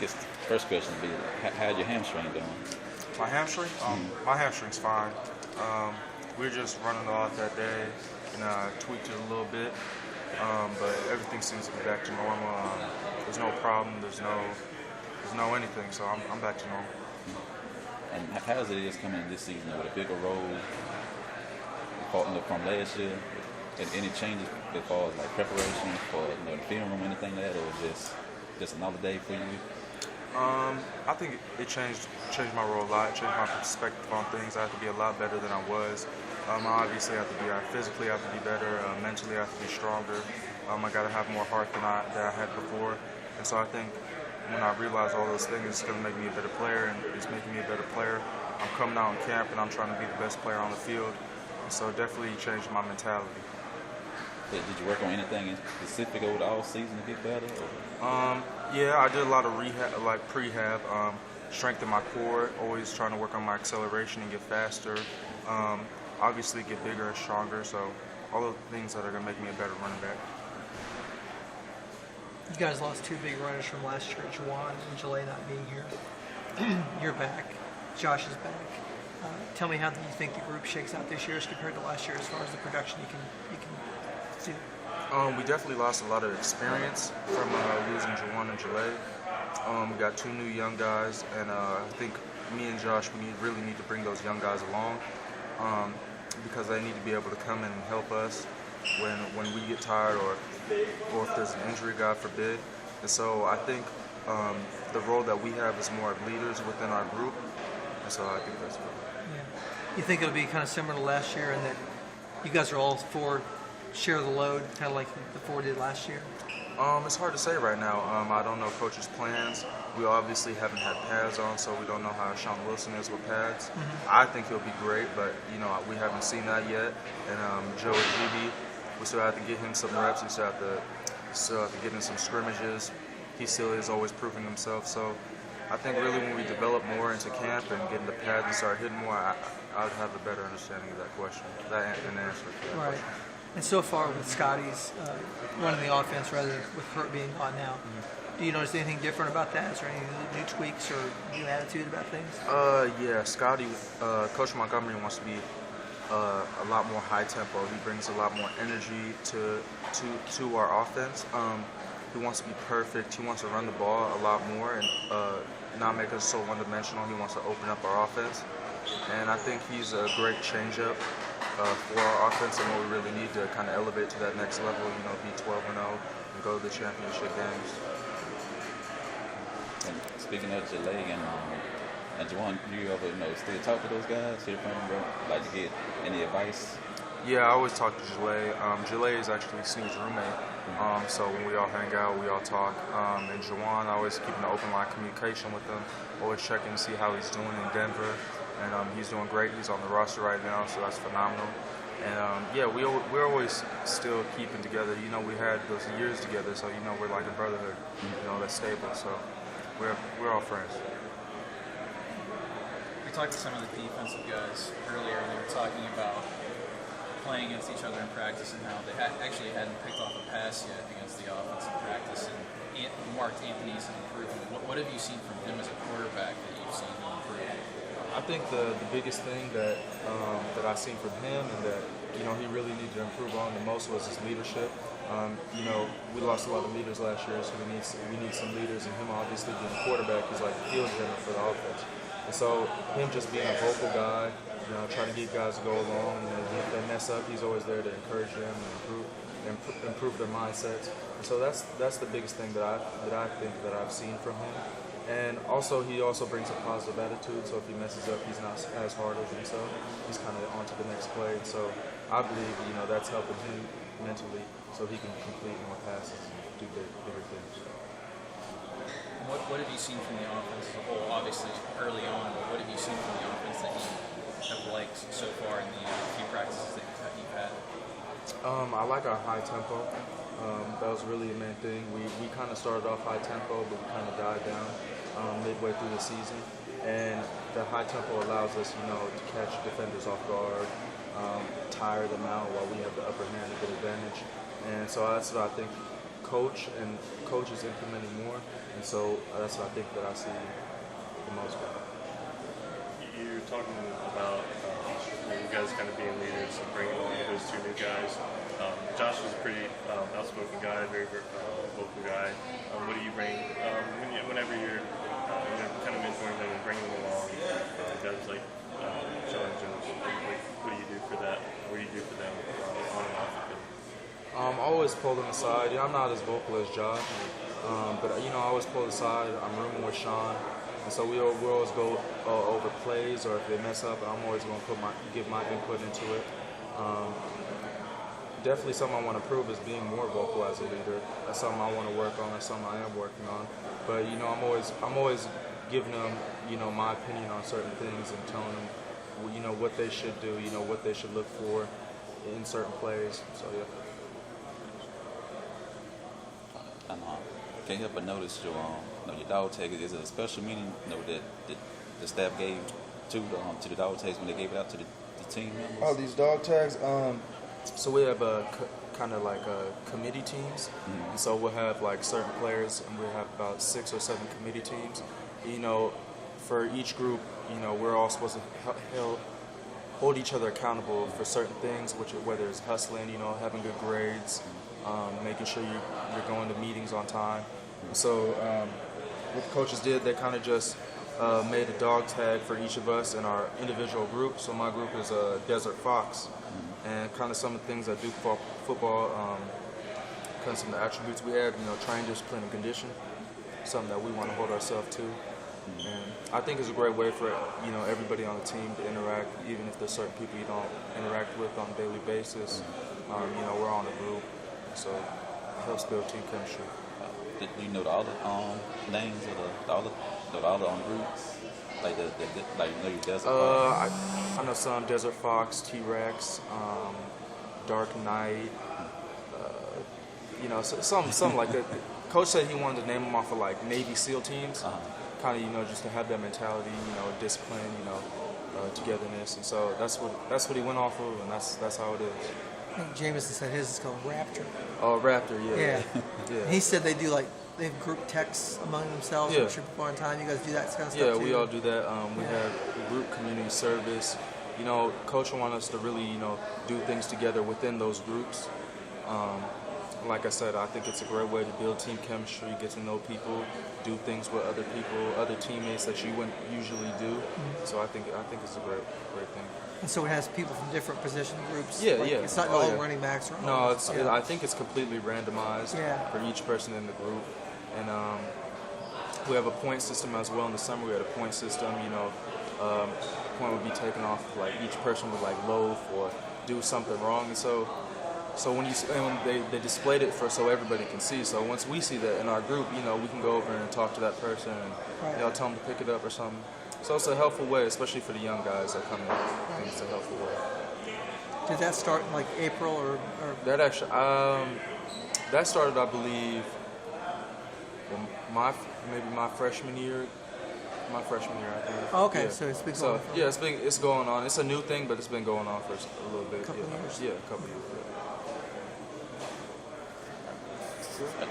guess the first question would be, how'd your hamstring doing? My hamstring? My hamstring's fine. We were just running a lot that day, and tweaked it a little bit, but everything seems to be back to normal. There's no problem. There's no anything, so I'm back to normal. And how is it coming in this season with a bigger role from last year? And any changes as far as like preparation for the film room, anything like that, or just another day for you? I think it changed my role a lot. It changed my perspective on things. I have to be a lot better than I was. I obviously have to be physically. I have to be better. Mentally, I have to be stronger. I got to have more heart than I had before. And so I think when I realize all those things, it's going to make me a better player, and it's making me a better player. I'm coming out in camp, and I'm trying to be the best player on the field. And so it definitely changed my mentality. Did you work on anything specific over the off season to get better? Yeah, I did a lot of rehab, like prehab, strengthen my core, always trying to work on my acceleration and get faster. Obviously get bigger and stronger, so all the things that are going to make me a better running back. You guys lost two big runners from last year, Juwan and Jalay not being here. You're back. Josh is back. Tell me how you think the group shakes out this year as compared to last year as far as the production you can do. We definitely lost a lot of experience from losing Juwan and Jalay. We got two new young guys, and I think me and Josh, we really need to bring those young guys along because they need to be able to come in and help us when we get tired or if there's an injury, God forbid. And so I think the role that we have is more of leaders within our group, and so I think that's good. Yeah. You think it'll be kind of similar to last year in that you guys are all four share the load, kind of like the four did last year? It's hard to say right now. I don't know coach's plans. We obviously haven't had pads on, so we don't know how Sean Wilson is with pads. I think he'll be great, but we haven't seen that yet. And Joe Ajibi, we still have to get him some reps. We still have to get in some scrimmages. He still is always proving himself. So I think really when we develop more into camp and get into pads and start hitting more, I'd have a better understanding of that question, an answer to that right. question. And so far with Scotty's running the offense rather than with Hurt being gone now, do you notice anything different about that? Is there any new tweaks or new attitude about things? Yeah, Scotty, Coach Montgomery wants to be a lot more high tempo. He brings a lot more energy to our offense. He wants to be perfect. He wants to run the ball a lot more and not make us so one-dimensional. He wants to open up our offense. And I think he's a great change-up for our offense and what we really need to kind of elevate to that next level, be 12-0 and go to the championship games. And speaking of Jalay and Juwan, do you ever still talk to those guys, hear from them, like to get any advice? Yeah, I always talk to Jalay. Jalay is actually Snead's roommate, so when we all hang out, we all talk. And Juwan, I always keep an open line of communication with him, always checking to see how he's doing in Denver. And he's doing great. He's on the roster right now, so that's phenomenal. And yeah, we're always still keeping together. We had those years together, so we're like a brotherhood. That's stable. So we're all friends. We talked to some of the defensive guys earlier, and they were talking about playing against each other in practice and how they actually hadn't picked off a pass yet against the offense in practice. And Mark Anthony's an improvement. What have you seen from him as a quarterback that you've seen him improve? I think the biggest thing that I've seen from him and that he really needed to improve on the most was his leadership. We lost a lot of leaders last year, so we need some leaders. And him obviously being a quarterback, he's like the field general for the offense. And so him just being a vocal guy, trying to get guys to go along, and if they mess up, he's always there to encourage them and improve their mindsets. And so that's the biggest thing that I think that I've seen from him. And also, he also brings a positive attitude, so if he messes up, he's not as hard on himself. He's kind of on to the next play. So I believe, that's helping him mentally so he can complete more passes and do bigger things. What have you seen from the offense as a whole? Obviously, early on, but what have you seen from the offense that you have liked so far in the few practices that you've had? I like our high tempo. That was really the main thing. We kind of started off high tempo, but we kind of died down midway through the season. And the high tempo allows us, to catch defenders off guard, tire them out while we have the upper hand, a good advantage. And so that's what I think coach and coaches implementing more, and so that's what I think that I see the most. You're talking about you guys kind of being leaders and bringing along those two new guys. Josh is a pretty outspoken guy, very vocal guy. What do you bring whenever you're kind of mentoring them and bringing them along? Guys like Sean and Jones, what do you do for that? What do you do for them on and off the field? I always pull them aside. I'm not as vocal as Josh, but I always pull aside. I'm rooming with Sean, and so we always go over plays, or if they mess up, I'm always going to give my input into it. Definitely something I want to prove is being more vocal as a leader. That's something I want to work on. That's something I am working on. But I'm always giving them my opinion on certain things and telling them what they should do, what they should look for in certain plays. So yeah. Can't help but notice your dog tag is a special meaning that the staff gave to the dog tags when they gave it out to the team members. Oh, these dog tags. So we have kind of like committee teams, and so we'll have like certain players, and we have about 6 or 7 committee teams. For each group, we're all supposed to hold each other accountable for certain things, whether it's hustling, having good grades, making sure you're going to meetings on time. So what the coaches did, they kind of just made a dog tag for each of us in our individual group. So my group is Desert Fox, and kind of some of the things I do for football, kind of some of the attributes we had, train, discipline, and condition, something that we want to hold ourselves to. And I think it's a great way for everybody on the team to interact, even if there's certain people you don't interact with on a daily basis. We're on a group, so it helps build team chemistry. Do you know the other names of the other groups? Like your Desert Fox? I know some: Desert Fox, T-Rex, Dark Knight. Some like that. Coach said he wanted to name them off of like Navy SEAL teams. Kind of, just to have that mentality, discipline, togetherness, and so that's what he went off of, and that's how it is. I think Jameson said his is called Raptor. Oh, Raptor, yeah. Yeah. He said they have group texts among themselves, Yeah. make sure people are on time. You guys do that kind of stuff Yeah, too? we all do that. We have group community service. Coach wants us to really, do things together within those groups. Like I said, I think it's a great way to build team chemistry, get to know people, do things with other people, other teammates that you wouldn't usually do. So I think it's a great thing. And so it has people from different position groups. Yeah, like, yeah. It's not all running backs. Or No, I think it's completely randomized Yeah. for each person in the group, and we have a point system as well. In the summer, we had a point system. Point would be taken off of, like, each person would like loaf or do something wrong, and so when they displayed it so everybody can see. So once we see that in our group, we can go over and talk to that person and tell them to pick it up or something. So it's a helpful way, especially for the young guys that come in. I think it's a helpful way. Did that start in like April or? That actually that started, I believe, maybe my freshman year. I think. Oh, okay, Yeah. so it's been going on. It's going on. It's a new thing, but it's been going on for a little bit. Couple years. Yeah, a couple years. Yeah.